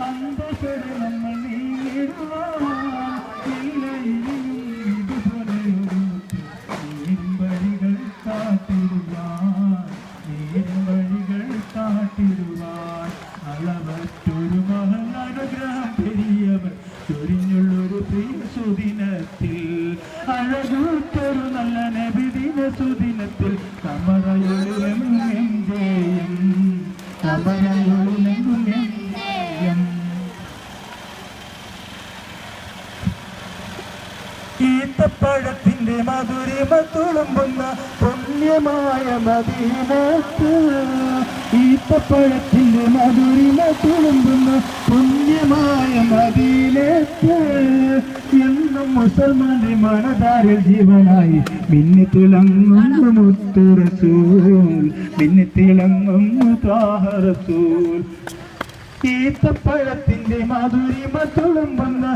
അന്തസ്സോടെ നമ്മൾ വഴികൾ കാട്ടിടുവാൻ അളവറ്റൊരു മഹനനുഗ്രഹം പെരിയവർ ചൊരിഞ്ഞുള്ളൊരു പ്രിയ സുദിനത്തിൽ അഴകൂറ്റൊരു നല്ല നബിദിന സുദിനത്തിൽ കമറയൊളിലെങ്ങും ജയം കമറയൊളിലെങ്ങും ജയം ഈത്തപ്പഴത്തിന്റെ മധുരിമ തുളുമ്പുന്ന പുണ്യമായ മദീനത്ത് ഈത്തപ്പഴത്തിന്റെ മധുരിമ തുളുമ്പുന്ന പുണ്യമായ മദീനത്ത് എന്നും മുസൽമാന്റെ മനതാരിൽ ജീവനായി മിന്നിത്തിളങ്ങുന്നു മുത്തു റസൂൽ മിന്നിത്തിളങ്ങുന്നു ത്വാഹ റസൂൽ ഈത്തപ്പഴത്തിന്റെ മധുരിമ തുളുമ്പുന്ന